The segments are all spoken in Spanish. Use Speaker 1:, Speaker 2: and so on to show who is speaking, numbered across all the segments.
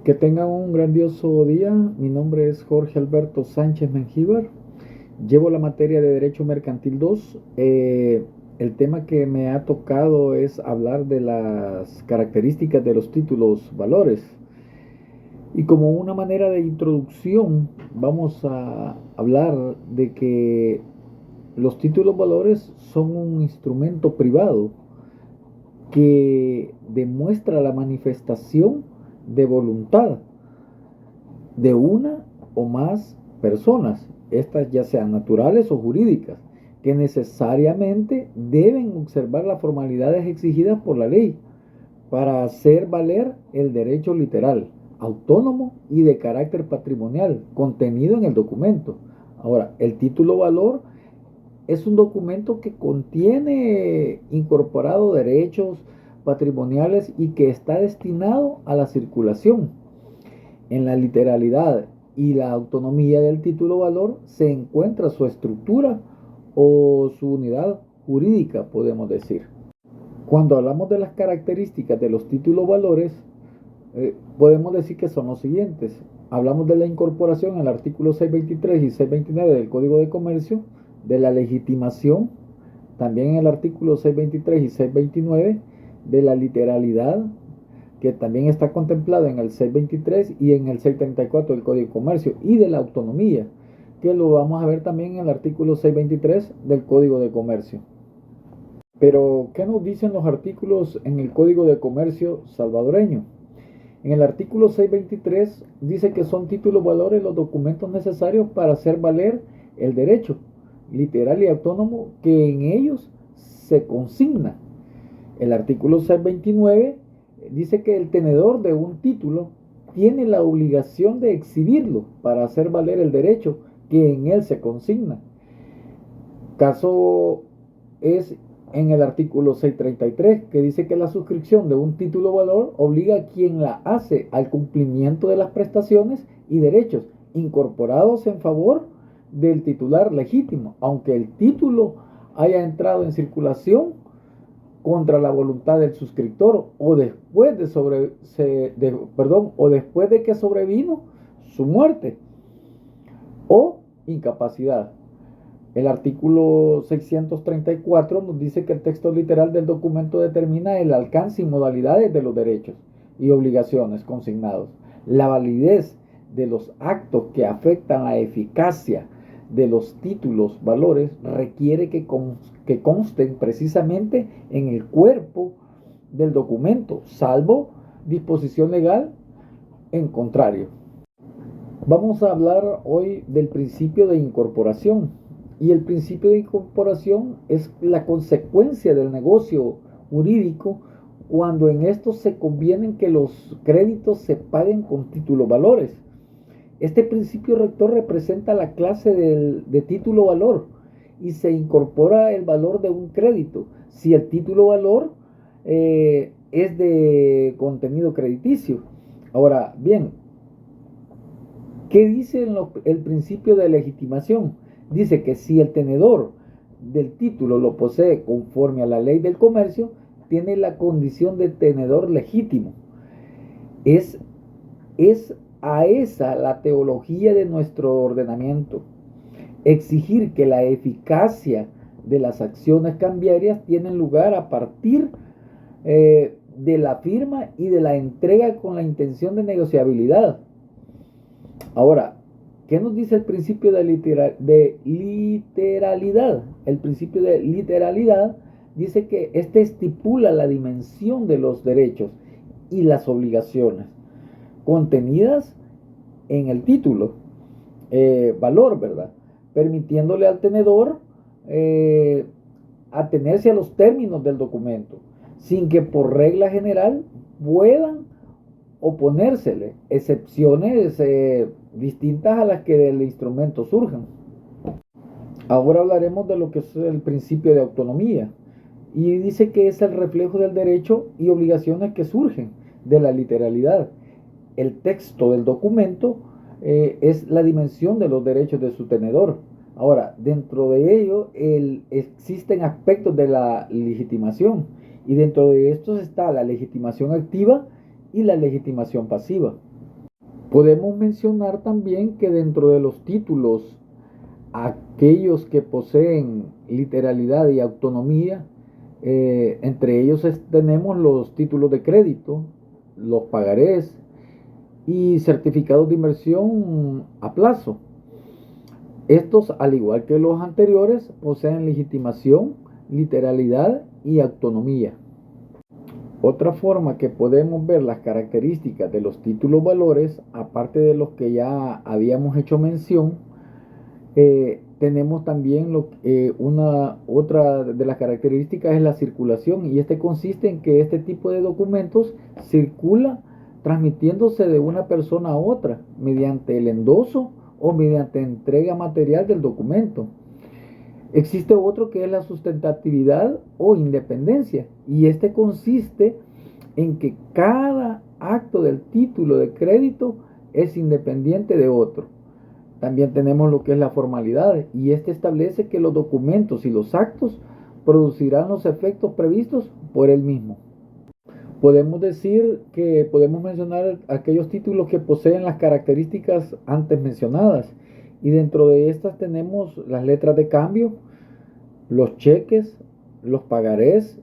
Speaker 1: Que tengan un grandioso día. Mi nombre es Jorge Alberto Sánchez Mengíbar. Llevo la materia de Derecho Mercantil 2. El tema que me ha tocado es hablar de las características de los títulos valores. Y como una manera de introducción, vamos a hablar de que los títulos valores son un instrumento privado que demuestra la manifestación de voluntad de una o más personas, estas ya sean naturales o jurídicas, que necesariamente deben observar las formalidades exigidas por la ley para hacer valer el derecho literal, autónomo y de carácter patrimonial contenido en el documento. Ahora, el título valor es un documento que contiene incorporado derechos patrimoniales y que está destinado a la circulación. En la literalidad y la autonomía del título valor se encuentra su estructura o su unidad jurídica, podemos decir. Cuando hablamos de las características de los títulos valores, podemos decir que son los siguientes. Hablamos de la incorporación en el artículo 623 y 629 del Código de Comercio, de la legitimación, también en el artículo 623 y 629, de la literalidad, que también está contemplado en el 623 y en el 634 del Código de Comercio, y de la autonomía, que lo vamos a ver también en el artículo 623 del Código de Comercio. Pero, ¿qué nos dicen los artículos en el Código de Comercio salvadoreño? En el artículo 623 dice que son títulos valores los documentos necesarios para hacer valer el derecho literal y autónomo que en ellos se consigna. El artículo 629 dice que el tenedor de un título tiene la obligación de exhibirlo para hacer valer el derecho que en él se consigna. Caso es en el artículo 633, que dice que la suscripción de un título valor obliga a quien la hace al cumplimiento de las prestaciones y derechos incorporados en favor del titular legítimo, aunque el título haya entrado en circulación contra la voluntad del suscriptor o después de que sobrevino su muerte o incapacidad. El artículo 634 nos dice que el texto literal del documento determina el alcance y modalidades de los derechos y obligaciones consignados. La validez de los actos que afectan la eficacia de los títulos valores requiere que consten precisamente en el cuerpo del documento, salvo disposición legal en contrario. Vamos a hablar hoy del principio de incorporación. Y el principio de incorporación es la consecuencia del negocio jurídico cuando en esto se conviene que los créditos se paguen con títulos valores. Este principio rector representa la clase de título valor y se incorpora el valor de un crédito si el título valor es de contenido crediticio. Ahora bien, ¿qué dice el principio de legitimación? Dice que si el tenedor del título lo posee conforme a la ley del comercio, tiene la condición de tenedor legítimo. Es a esa la teología de nuestro ordenamiento. Exigir que la eficacia de las acciones cambiarias tienen lugar a partir de la firma y de la entrega con la intención de negociabilidad. Ahora, ¿qué nos dice el principio de literalidad? El principio de literalidad dice que este estipula la dimensión de los derechos y las obligaciones contenidas en el título valor, ¿verdad? Permitiéndole al tenedor atenerse a los términos del documento, sin que por regla general puedan oponérsele excepciones distintas a las que del instrumento surjan. Ahora hablaremos de lo que es el principio de autonomía, y dice que es el reflejo del derecho y obligaciones que surgen de la literalidad. El texto del documento es la dimensión de los derechos de su tenedor. Ahora, dentro de ello existen aspectos de la legitimación, y dentro de estos está la legitimación activa y la legitimación pasiva. Podemos mencionar también que dentro de los títulos, aquellos que poseen literalidad y autonomía, entre ellos tenemos los títulos de crédito, los pagarés y certificados de inversión a plazo. Estos, al igual que los anteriores, poseen legitimación, literalidad y autonomía. Otra forma que podemos ver las características de los títulos valores, aparte de los que ya habíamos hecho mención, tenemos también otra de las características es la circulación, y este consiste en que este tipo de documentos circula transmitiéndose de una persona a otra mediante el endoso o mediante entrega material del documento. Existe otro que es la sustentatividad o independencia, y este consiste en que cada acto del título de crédito es independiente de otro. También tenemos lo que es la formalidad, y este establece que los documentos y los actos producirán los efectos previstos por él mismo. Podemos decir que podemos mencionar aquellos títulos que poseen las características antes mencionadas, y dentro de estas tenemos las letras de cambio, los cheques, los pagarés,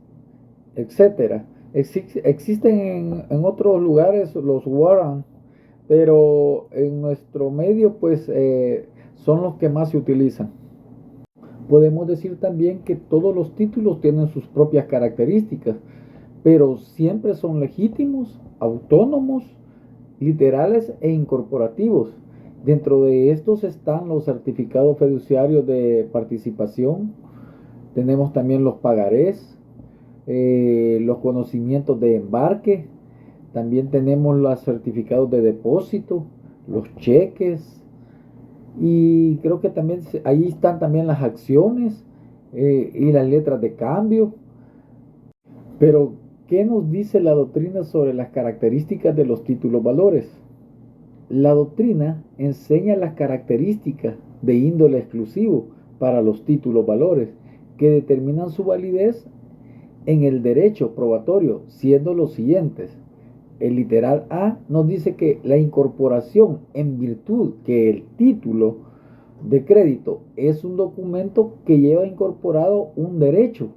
Speaker 1: etcétera. Existen en otros lugares los warrants, pero en nuestro medio pues son los que más se utilizan. Podemos decir también que todos los títulos tienen sus propias características, pero siempre son legítimos, autónomos, literales e incorporativos. Dentro de estos están los certificados fiduciarios de participación, tenemos también los pagarés, los conocimientos de embarque, también tenemos los certificados de depósito, los cheques, y creo que también ahí están también las acciones y las letras de cambio. Pero, ¿qué nos dice la doctrina sobre las características de los títulos valores? La doctrina enseña las características de índole exclusivo para los títulos valores que determinan su validez en el derecho probatorio, siendo los siguientes. El literal A nos dice que la incorporación en virtud que el título de crédito es un documento que lleva incorporado un derecho,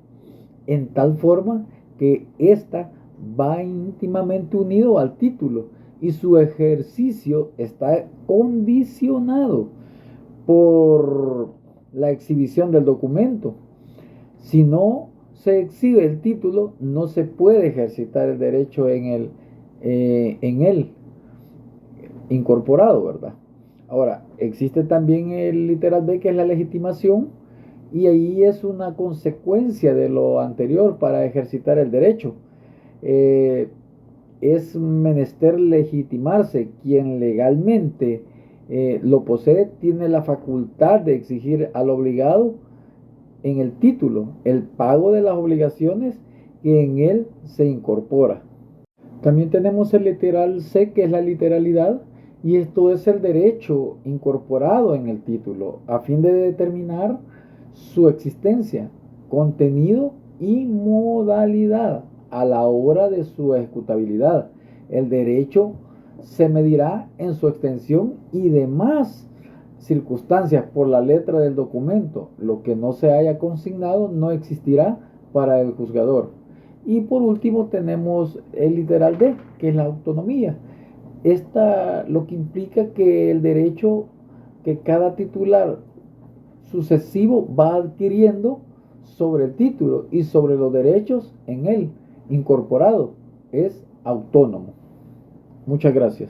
Speaker 1: en tal forma que ésta va íntimamente unido al título y su ejercicio está condicionado por la exhibición del documento. Si no se exhibe el título, no se puede ejercitar el derecho en él incorporado, ¿verdad? Ahora, existe también el literal B, que es la legitimación, y ahí es una consecuencia de lo anterior para ejercitar el derecho. Es menester legitimarse. Quien legalmente lo posee tiene la facultad de exigir al obligado en el título el pago de las obligaciones que en él se incorpora. También tenemos el literal C, que es la literalidad, y esto es el derecho incorporado en el título a fin de determinar su existencia, contenido y modalidad a la hora de su ejecutabilidad. El derecho se medirá en su extensión y demás circunstancias por la letra del documento. Lo que no se haya consignado no existirá para el juzgador. Y por último tenemos el literal D, que es la autonomía. Esta lo que implica que el derecho que cada titular sucesivo va adquiriendo sobre el título y sobre los derechos en él incorporado es autónomo. Muchas gracias.